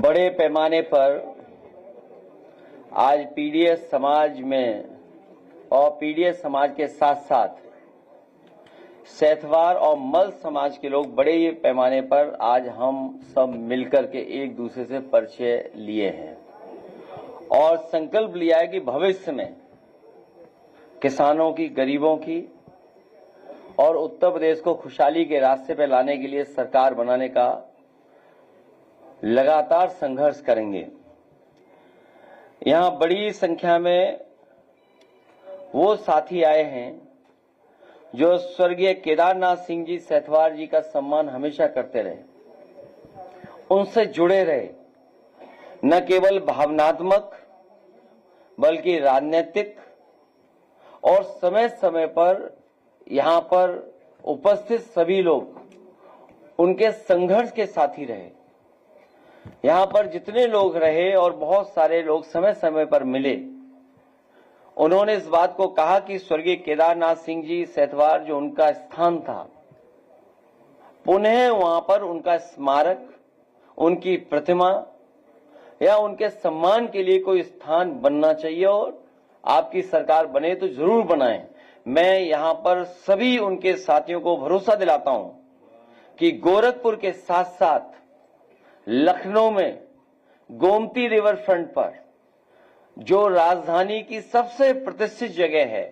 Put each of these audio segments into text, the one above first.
बड़े पैमाने पर आज पीडीएस समाज में और पीडीएस समाज के साथ साथ सैथवार और मल समाज के लोग बड़े पैमाने पर आज हम सब मिलकर के एक दूसरे से परिचय लिए हैं और संकल्प लिया है कि भविष्य में किसानों की, गरीबों की और उत्तर प्रदेश को खुशहाली के रास्ते पर लाने के लिए सरकार बनाने का लगातार संघर्ष करेंगे। यहां बड़ी संख्या में वो साथी आए हैं जो स्वर्गीय केदारनाथ सिंह जी सैथवार जी का सम्मान हमेशा करते रहे, उनसे जुड़े रहे, न केवल भावनात्मक बल्कि राजनीतिक, और समय समय पर यहां पर उपस्थित सभी लोग उनके संघर्ष के साथी रहे। यहां पर जितने लोग रहे और बहुत सारे लोग समय समय पर मिले, उन्होंने इस बात को कहा कि स्वर्गीय केदारनाथ सिंह जी सैथवार जो उनका स्थान था, पुनः वहां पर उनका स्मारक, उनकी प्रतिमा या उनके सम्मान के लिए कोई स्थान बनना चाहिए और आपकी सरकार बने तो जरूर बनाएं। मैं यहां पर सभी उनके साथियों को भरोसा दिलाता हूं कि गोरखपुर के साथ साथ लखनऊ में गोमती रिवर फ्रंट पर जो राजधानी की सबसे प्रतिष्ठित जगह है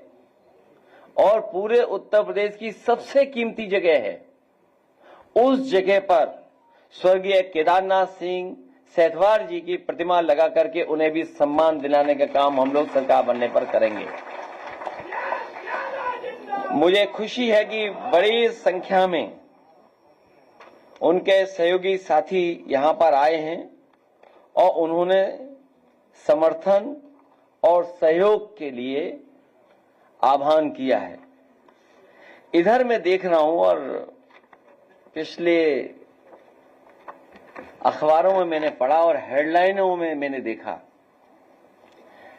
और पूरे उत्तर प्रदेश की सबसे कीमती जगह है, उस जगह पर स्वर्गीय केदारनाथ सिंह सैथवार जी की प्रतिमा लगा करके उन्हें भी सम्मान दिलाने का काम हम लोग सरकार बनने पर करेंगे। मुझे खुशी है कि बड़ी संख्या में उनके सहयोगी साथी यहां पर आए हैं और उन्होंने समर्थन और सहयोग के लिए आह्वान किया है। इधर मैं देख रहा हूं और पिछले अखबारों में मैंने पढ़ा और हेडलाइनों में मैंने देखा,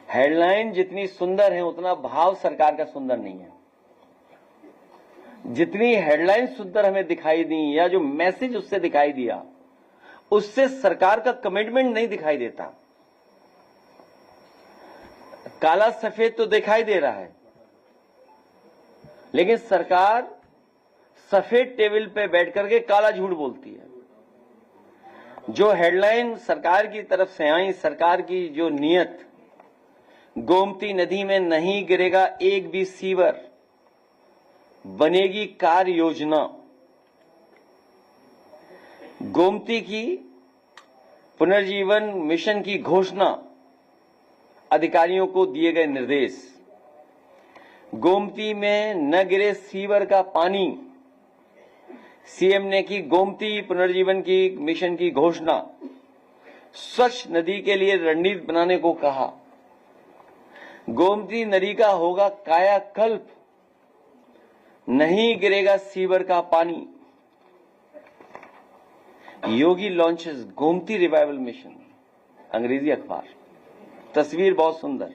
हेडलाइन जितनी सुंदर है उतना भाव सरकार का सुंदर नहीं है। जितनी हेडलाइन सुंदर हमें दिखाई दी या जो मैसेज उससे दिखाई दिया, उससे सरकार का कमिटमेंट नहीं दिखाई देता। काला सफेद तो दिखाई दे रहा है, लेकिन सरकार सफेद टेबल पे बैठ करके काला झूठ बोलती है। जो हेडलाइन सरकार की तरफ से आई, सरकार की जो नियत, गोमती नदी में नहीं गिरेगा एक भी सीवर, बनेगी कार्य योजना, गोमती की पुनर्जीवन मिशन की घोषणा, अधिकारियों को दिए गए निर्देश, गोमती में न गिरे सीवर का पानी, सीएम ने की गोमती पुनर्जीवन की मिशन की घोषणा, स्वच्छ नदी के लिए रणनीति बनाने को कहा, गोमती नदी का होगा कायाकल्प, नहीं गिरेगा सीवर का पानी। योगी लॉन्चेस गोमती रिवाइवल मिशन, अंग्रेजी अखबार, तस्वीर बहुत सुंदर,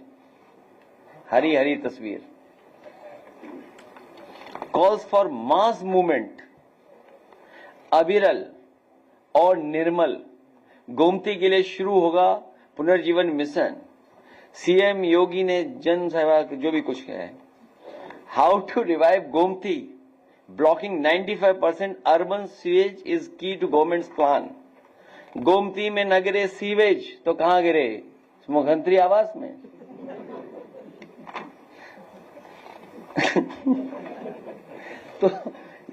हरी हरी तस्वीर। कॉल्स फॉर मास मूवमेंट, अविरल और निर्मल, गोमती के लिए शुरू होगा पुनर्जीवन मिशन। सीएम योगी ने जन सेवा जो भी कुछ कहा है, how to revive Gomti, blocking 95% urban sewage is key to government's plan. Gomti में न गिरे सीवेज तो कहां गिरे? मुख्यमंत्री आवास में। तो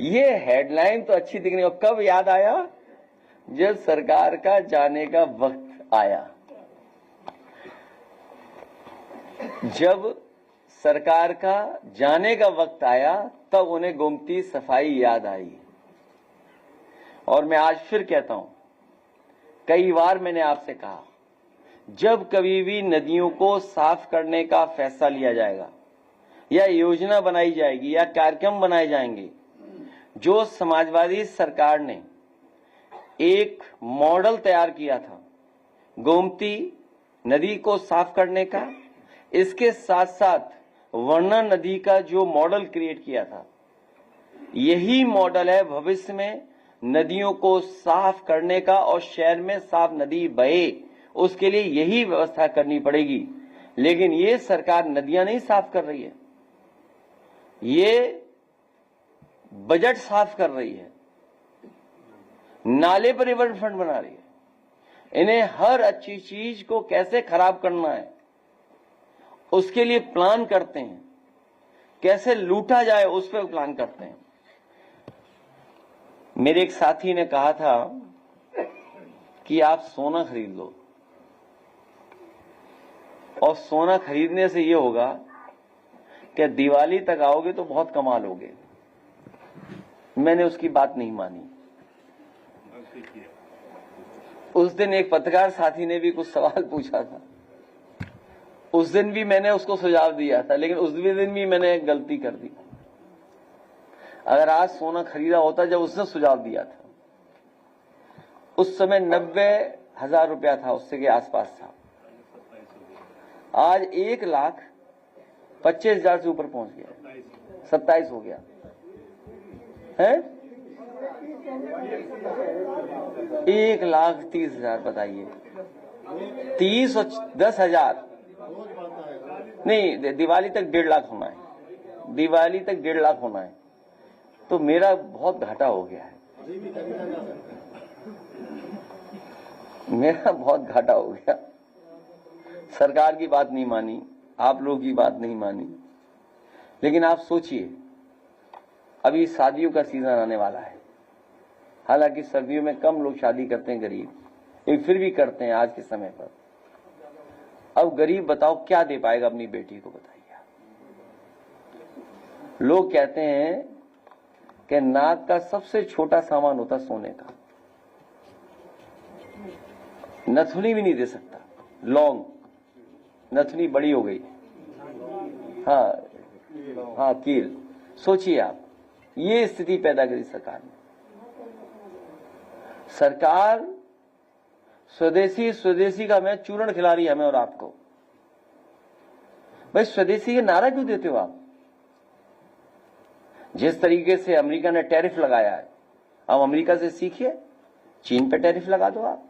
ये हेडलाइन तो अच्छी दिखनी, और कब याद आया? जब सरकार का जाने का वक्त आया। जब सरकार का जाने का वक्त आया तब उन्हें गोमती सफाई याद आई। और मैं आज फिर कहता हूं, कई बार मैंने आपसे कहा, जब कभी भी नदियों को साफ करने का फैसला लिया जाएगा या योजना बनाई जाएगी या कार्यक्रम बनाए जाएंगे, जो समाजवादी सरकार ने एक मॉडल तैयार किया था गोमती नदी को साफ करने का, इसके साथ साथ वर्णा नदी का जो मॉडल क्रिएट किया था, यही मॉडल है भविष्य में नदियों को साफ करने का और शहर में साफ नदी बहे, उसके लिए यही व्यवस्था करनी पड़ेगी। लेकिन ये सरकार नदियां नहीं साफ कर रही है, ये बजट साफ कर रही है, नाले पर रिवर फंड बना रही है। इन्हें हर अच्छी चीज को कैसे खराब करना है उसके लिए प्लान करते हैं, कैसे लूटा जाए उस पर प्लान करते हैं। मेरे एक साथी ने कहा था कि आप सोना खरीद लो, और सोना खरीदने से ये होगा कि दिवाली तक आओगे तो बहुत कमा लोगे। मैंने उसकी बात नहीं मानी। उस दिन एक पत्रकार साथी ने भी कुछ सवाल पूछा था, उस दिन भी मैंने उसको सुझाव दिया था, लेकिन उस दिन भी मैंने एक गलती कर दी। अगर आज सोना खरीदा होता जब उसने सुझाव दिया था, उस समय 90,000 रुपया था, उससे के आसपास था। आज 1,25,000 से ऊपर पहुंच गया, 27 हो गया है। 1,30,000 बताइए, 30 और 10,000 नहीं, दिवाली तक 1.5 लाख होना है, दिवाली तक 1.5 लाख होना है, तो मेरा बहुत घाटा हो गया है, मेरा बहुत घाटा हो गया। सरकार की बात नहीं मानी, आप लोगों की बात नहीं मानी। लेकिन आप सोचिए, अभी शादियों का सीजन आने वाला है। हालांकि सर्दियों में कम लोग शादी करते हैं, गरीब, लेकिन फिर भी करते हैं आज के समय पर। अब गरीब बताओ क्या दे पाएगा अपनी बेटी को, बताइए। लोग कहते हैं कि नाक का सबसे छोटा सामान होता सोने का, नथुनी भी नहीं दे सकता, लौंग, नथुनी बड़ी हो गई, हाँ कील। सोचिए आप, ये स्थिति पैदा करी सरकार ने। सरकार स्वदेशी का मैं चूर्ण खिला रही है हमें और आपको। भाई स्वदेशी का नारा क्यों देते हो आप? जिस तरीके से अमेरिका ने टैरिफ लगाया है, अब अमेरिका से सीखिए, चीन पे टैरिफ लगा दो आप।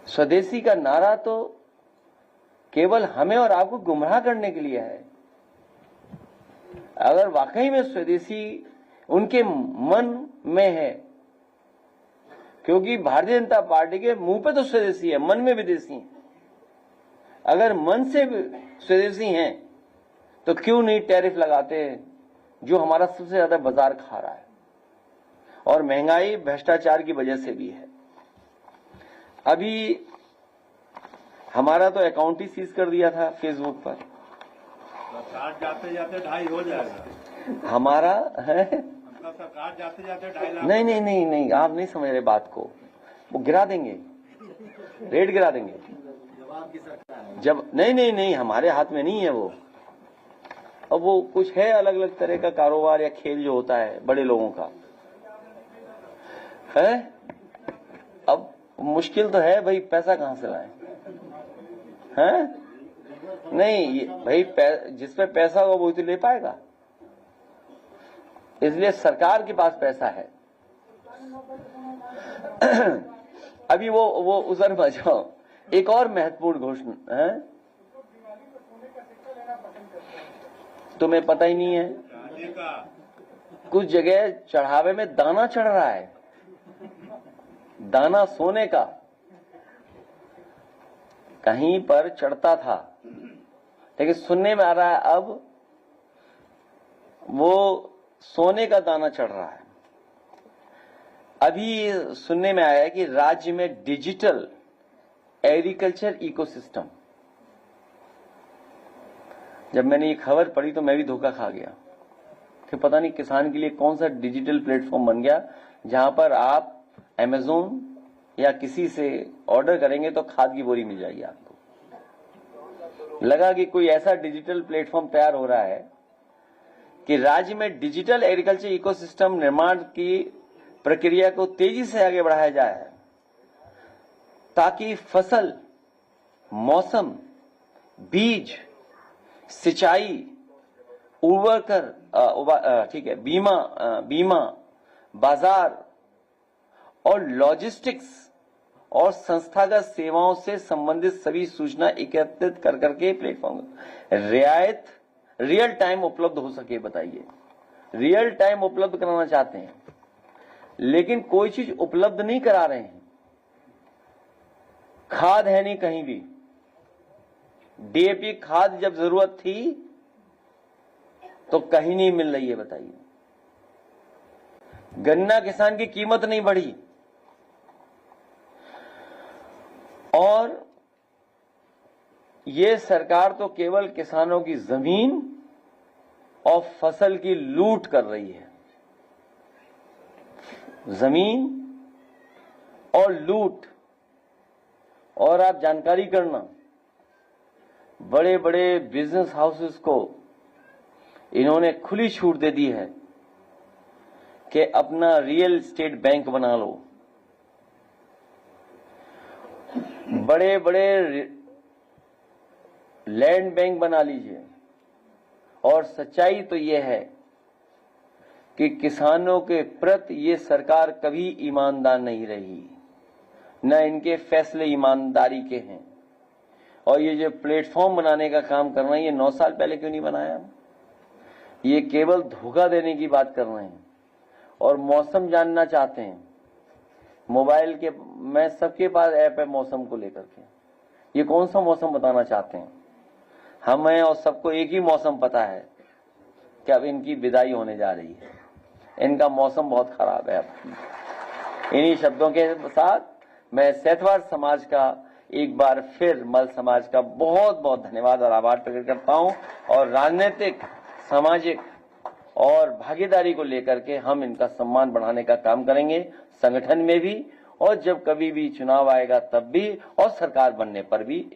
स्वदेशी का नारा तो केवल हमें और आपको गुमराह करने के लिए है। अगर वाकई में स्वदेशी उनके मन में है, क्योंकि भारतीय जनता पार्टी के मुंह पे तो स्वदेशी है, मन में विदेशी है। अगर मन से स्वदेशी हैं तो क्यों नहीं टैरिफ लगाते जो हमारा सबसे ज्यादा बाजार खा रहा है, और महंगाई भ्रष्टाचार की वजह से भी है। अभी हमारा तो अकाउंट ही सीज कर दिया था फेसबुक पर, जाते जाते 2.5 हो जाएगा हमारा है। सरकार जाते जाते 2.5 लाख। नहीं, आप नहीं समझ रहे बात को। वो गिरा देंगे, रेट गिरा देंगे जवाब की सरकार है। जब नहीं, हमारे हाथ में नहीं है वो। अब वो कुछ है अलग अलग तरह का कारोबार या खेल जो होता है बड़े लोगों का है। अब मुश्किल तो है भाई, पैसा कहां से लाएं? हैं? नहीं भाई, जिस पे पैसा होगा वो तो ले पाएगा, इसलिए सरकार के पास पैसा है। अभी वो उधर बचाओ। एक और महत्वपूर्ण घोषणा है, तुम्हें पता ही नहीं है, कुछ जगह चढ़ावे में दाना चढ़ रहा है, दाना सोने का। कहीं पर चढ़ता था, लेकिन सुनने में आ रहा है अब वो सोने का दाना चढ़ रहा है। अभी सुनने में आया है कि राज्य में डिजिटल एग्रीकल्चर इकोसिस्टम, जब मैंने ये खबर पढ़ी तो मैं भी धोखा खा गया कि पता नहीं किसान के लिए कौन सा डिजिटल प्लेटफॉर्म बन गया, जहां पर आप अमेज़न या किसी से ऑर्डर करेंगे तो खाद की बोरी मिल जाएगी आपको। लगा कि कोई ऐसा डिजिटल प्लेटफॉर्म तैयार हो रहा है कि राज्य में डिजिटल एग्रीकल्चर इकोसिस्टम निर्माण की प्रक्रिया को तेजी से आगे बढ़ाया जाए, ताकि फसल, मौसम, बीज, सिंचाई, उर्वरक, ठीक है, बीमा, बाजार और लॉजिस्टिक्स और संस्थागत सेवाओं से संबंधित सभी सूचना एकत्रित कर करके प्लेटफॉर्म रियायत रियल टाइम उपलब्ध हो सके। बताइए, रियल टाइम उपलब्ध कराना चाहते हैं लेकिन कोई चीज उपलब्ध नहीं करा रहे हैं। खाद है नहीं कहीं भी, डीएपी खाद जब जरूरत थी तो कहीं नहीं मिल रही है। बताइए, गन्ना किसान की कीमत नहीं बढ़ी और ये सरकार तो केवल किसानों की जमीन और फसल की लूट कर रही है। जमीन और लूट। और आप जानकारी करना, बड़े बड़े बिजनेस हाउसेस को इन्होंने खुली छूट दे दी है कि अपना रियल एस्टेट बैंक बना लो। बड़े बड़े लैंड बैंक बना लीजिए। और सच्चाई तो यह है कि किसानों के प्रति ये सरकार कभी ईमानदार नहीं रही, न इनके फैसले ईमानदारी के हैं। और ये जो प्लेटफॉर्म बनाने का काम कर रहे हैं, ये 9 साल पहले क्यों नहीं बनाया? ये केवल धोखा देने की बात कर रहे हैं और मौसम जानना चाहते हैं। मोबाइल के मैं सबके पास ऐप है मौसम को लेकर के, ये कौन सा मौसम बताना चाहते हैं? हमें और सबको एक ही मौसम पता है कि अब इनकी विदाई होने जा रही है। इनका मौसम बहुत खराब है। अब इन्हीं शब्दों के साथ मैं सेतवार समाज का एक बार फिर मल समाज का बहुत बहुत धन्यवाद और आभार प्रकट करता हूं। और राजनीतिक, सामाजिक और भागीदारी को लेकर के हम इनका सम्मान बढ़ाने का काम करेंगे, संगठन में भी और जब कभी भी चुनाव आएगा तब भी और सरकार बनने पर भी।